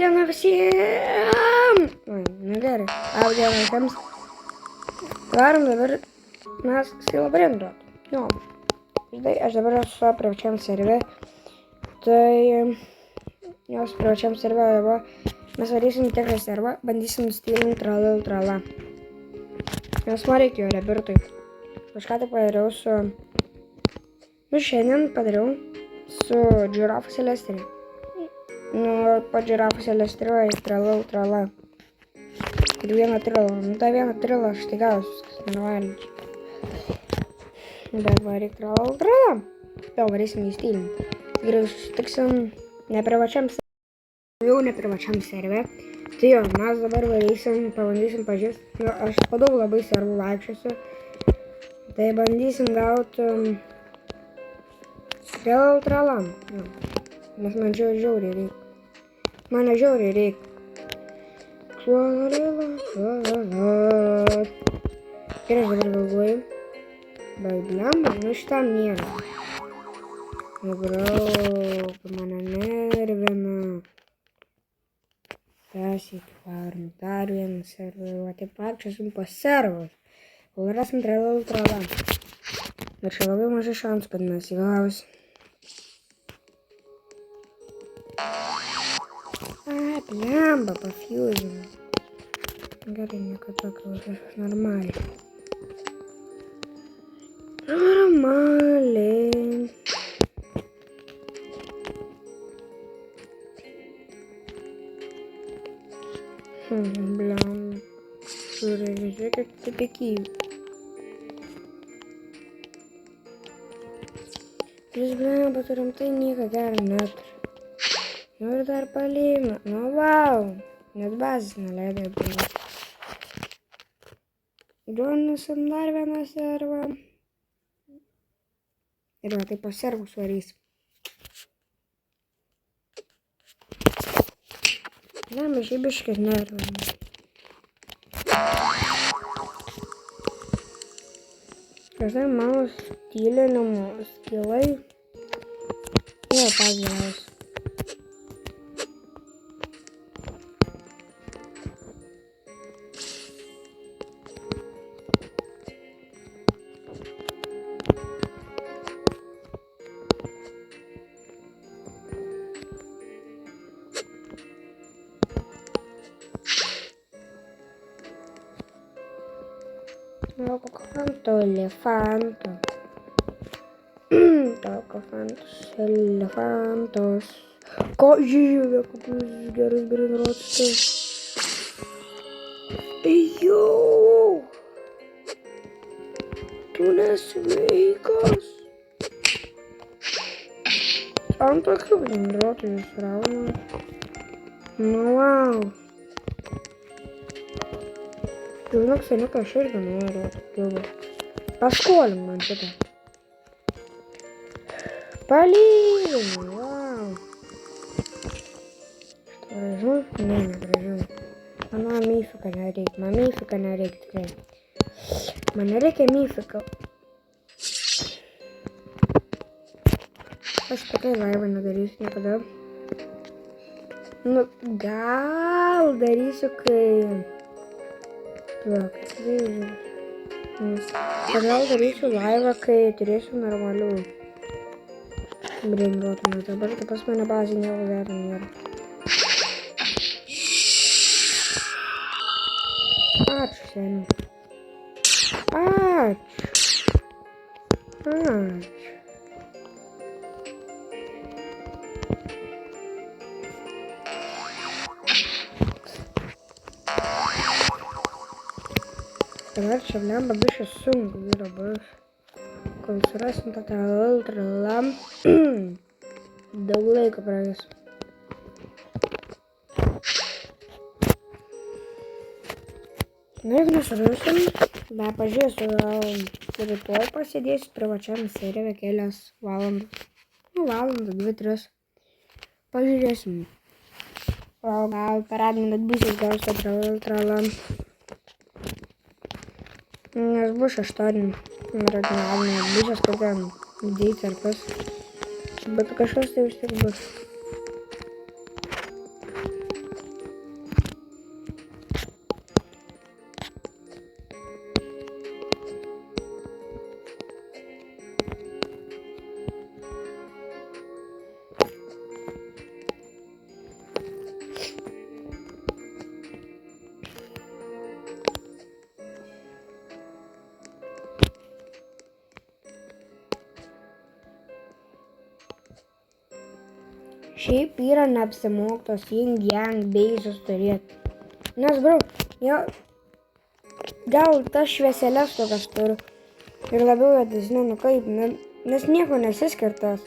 diena visiems. Oi, nu gerai. Labą dieną visiems. Varom dabar mes skilabrindu. Jo. Žinai, aš dabar esu privačiam serve. Tai jos privačiam serve dabar mes varysim tikrą servą, bandysim nustylinti trala. Nes man reikėjo rebirtui. Kažką tai padariau su... Nu, šiandien padariau su Giraffu Celestinė. Nu, po Giraffu Celestinė trala. Ir vieną trilą. Nu, tą vieną trilą aš tai gausiu, viskas normaliai. Bet varyk trala. Jau varysim į stylį. Tikrai susitiksim neprivačiam serve. Jau neprivačiam serve. Tai jo, mes dabar varysim, pabandysim pažiūrėti. Nu, aš padau labai servų vaikščiosiu. Tai bandysim gauti tralam. Nes man žiauriai reikia. Mane žiauriai reikia. Ir aš dabar galvoju. Bet blemba, nu šitam nėra. Nu brauk, mane nervina. Persiekį varom, dar vieną servą. O taip vaikščiosim po servus. Kol rasim trala. Bet čia labai mažai šansų, kad mes įgausim. Blemba, pafuzinau. Gerai, nieko tokio, kažkas normaliai. Normaliai. Blemba. Žiūrėkit, kaip įkyviai. Vis blemba, turim tai nieko gero neturi. Nu ir dar palygina. Nu vau. Net bazės neleidai būti. Duonasim dar vieną servą. Ir va, tai po servus varysim. Ne, mažybiškai nervina. Kažkai mano stylinimo skilai. Ne, pagėliausi. Elefanto. Elefantos. Ko žiūrė, kokius gerus brinrotus. Ejau! Tu nesveikas. Ant tokių brinrotų jūs rauna. Nu, wow. Žinok, seniuką aš irgi noriu tokių. Paskolink man šitą. Palyginu, wow. Šitą gražu? Ne, negražu. Man myfika nereikia. Man myfika nereikia tikrai. Man nereikia myfika. Aš tikrai laivą nedarysiu niekada. Nu, gal darysiu, kai... Gal darysiu laivą, kai turėsiu normalių brinduotų, nes dabar tai pas mane bazė nieko gero nėra. Ačiū, seniai. Ačiū. Dabar čia blemba biškai sunku yra bus. Kol surasim tą tralą, daug laiko praeis. Na, jeigu nesurasim, bet pažiūrėsiu, rytoj pasėdėsiu privačiam serve kelias valandas. Nu, valandą, 2-3. Pažiūrėsim. Gal per adminat būsis gaus tą tralą. Nes bus 8. Radinavimo bišas, kad ten dėti ar kas. Bet kažkas tai vis tiek bus. Šiaip yra neapsimoktos yin yang beizus turėti. Nes, bro, gal tas švieselės tokias turiu. Ir labiau juodesnė, nu kaip, nes nieko nesiskirtas.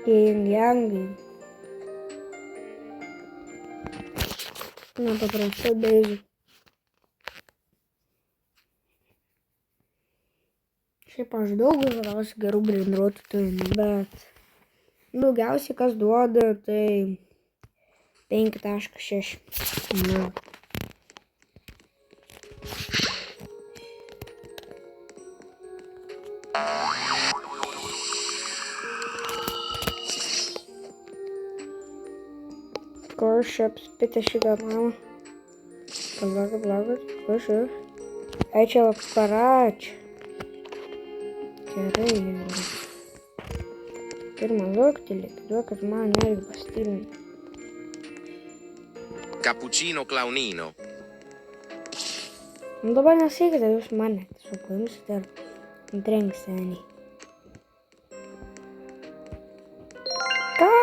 Yin yangai. Na, paprastai beizus. Šiaip aš daug įvairiausių gerų brenduotų turiu, bet daugiausiai kas duoda, tai 5.6. Na. Kur šiaip spite šitą namą? Palaukit, kur šiaip? Ai čia aparač. Gerai. Pirmą luktelį, duokit man irgi pastilinti. Cappuccino Claunino. Nu dabar nesakykite, jūs mane tiesiog paimsite ir trenksite seniai. Ką?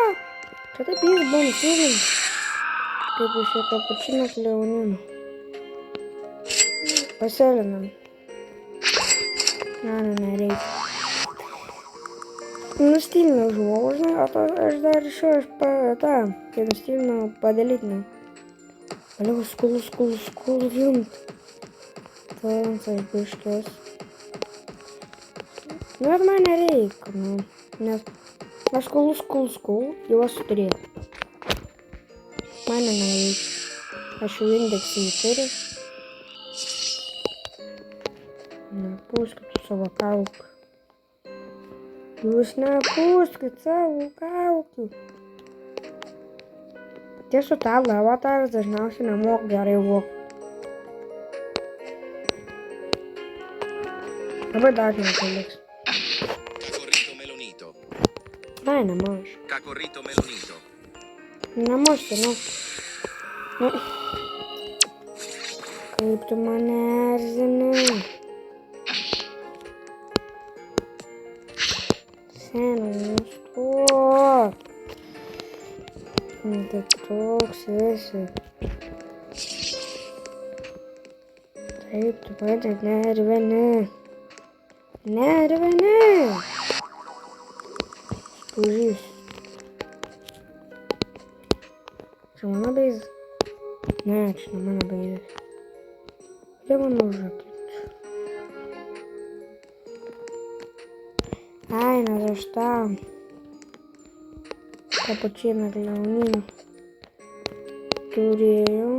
Čia taip jis buvo nusilinti. Kaip iš šio cappuccino Claunino. Pasėlinam. Nereikia. Nustilinau žmogų, žinai, o to aš dar kai nustilinau padalytinau. Valiau skulu jums. Tas aš biškės. Nu, bet man nereikia, nu, nes aš skulu, jau esu turėjau. Man nereikia. Aš jau indeksį turiu. Nepūskit savo kauką. Jūs nepūskit savo kaukių. Tiesų tavo avataras dažniausiai nemoka gerai vokti. Labai dažnai tai liks. Cacorrito Melonito. Ai, nemaž. Cacorrito Melonito. Nemaž, nu. Kaip tu mane erzini? Nustok. Tai toks esi. Taip, tu patys nervini. Spūžys. Čia mano beizas? Ne, čia ne mano beizas. Prie mano užrakit. Ai, nes aš tą Cappuccino Claunino turėjau.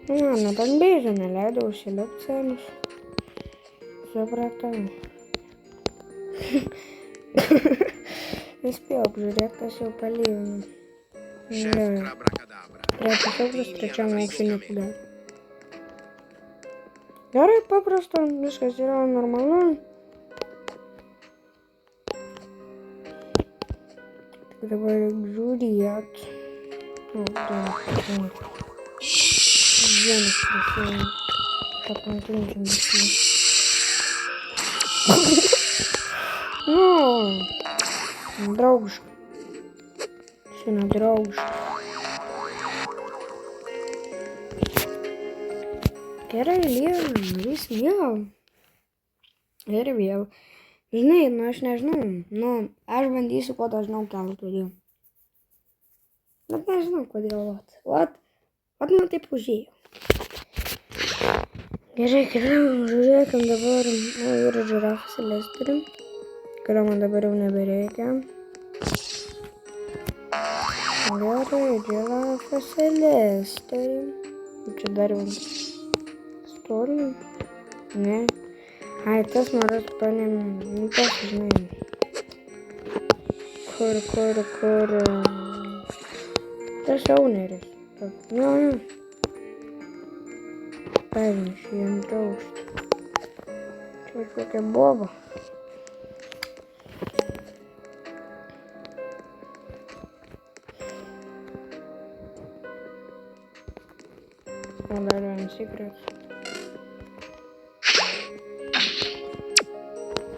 Na, ten beizų neleidau užsilipti senus. Supratau. Nespėjau apžiūrėti, kas jau palyvino. Prie pasauklis trečiam aukštinį pudelį. Gerai, paprasta, viskas yra normalu. Dabar žiūrėt. Vienas prisijungi. Papankinkim visi. Draugiška. Sena draugiška. Gerai, liekam, vis vėl. Ir vėl. Žinai, aš nežinau, aš bandysiu kuo dažniau kelt turiu. Bet nežinau, kodėl, vat man taip užėjo. Gerai, žiūrėkim dabar, ir žirafas turim, kurio man dabar jau nebereikia. Gerai, žirafas turim. Čia dar jau storim. Ne. Ai, tas noras panim, tas žinai. Kur. Tas jauneris. Jo. Pavyzdžiui, jam drausti. Čia kokia boba. O dar vienas sekretas.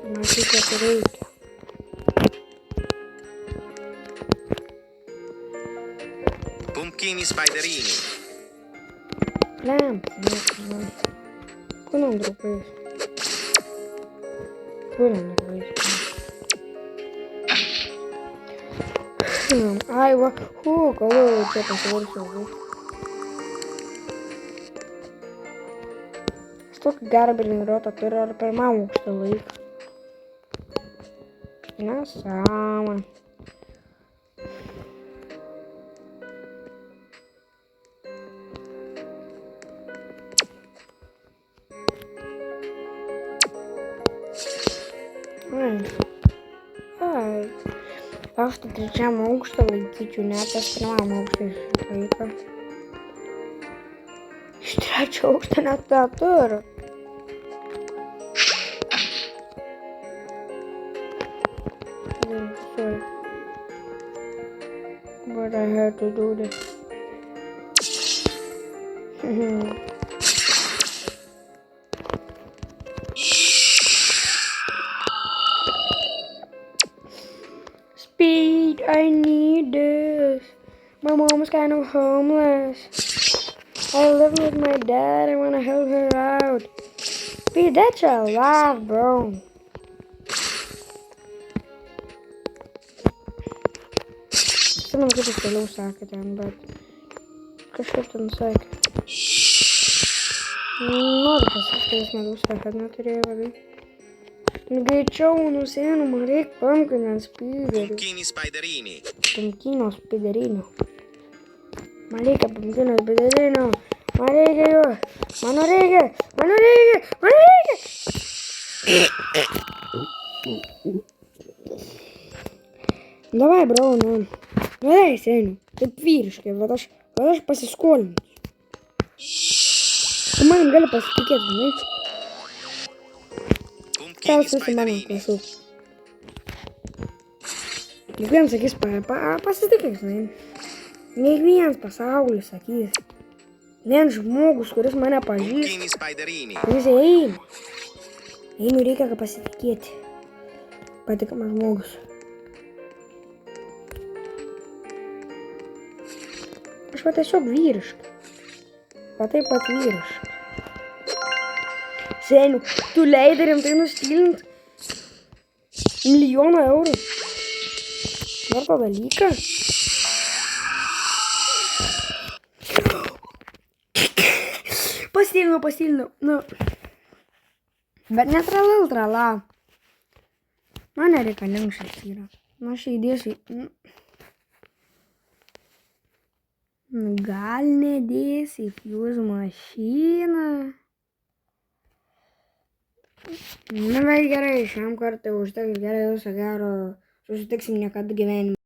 Matyt, kad reikia. Pumpkini spiderini. Lem. Bunun drupais. Bunun drupais. Ai, va. Galvoju, čia pasivarsiu. Aš tokį gerą treniruotę turiu ar pirmam aukštą laiką. Nesąmonė. Aš tai trečiam aukštą laikyčiau, net aš pirmam aukštą išlaiko. Iš trečio aukštą net neturiu. Sorry. But I had to do this. Speed, I need this. My mom's kind of homeless. I live with my dad, I wanna help her out. Speed, that's a lot, bro. Man kaip jis toliau sakė ten, bet kažkaip ten sakė. Noriu pasakyti, jis man sakė, kad neturėjo vadai. Greičiau nusėnu, man reikia pumpkin spiderių. Pumpkini spiderini. Pumpkino spiderinių. Man reikia pumpkino spiderinių. Man reikia jų. Mano reikia. Mano reikia. Mano reikia. Davai, bro, nu. Gerai, seniai, taip vyriškai, bet aš pasiskolinsiu. Tu manim gali pasitikėti, žinai? Tau susi mano klausau. Kiekvienas sakys, pasitikėk, žinai. Ne kiekvienas pasaulis sakys. Vien žmogus, kuris mane pažįsta. Pumpkini spiderini. Kuris eina. Einu reikia pasitikėti. Patikamas žmogus. Aš va tiesiog vyriškai. Va taip pat vyriškai. Seniu, tu leidai rimtai nustylint milijoną eurų. Vertą dalyką. Pastylinau. Nu. Bet netralal trala. Man nereikalingas šis yra. Nu, aš įdėsiu. Gal nedėsi į fuse mašiną? Na, bet gerai, šiam kartui užteks, gerai, viso gero. Susitiksim niekada gyvenime.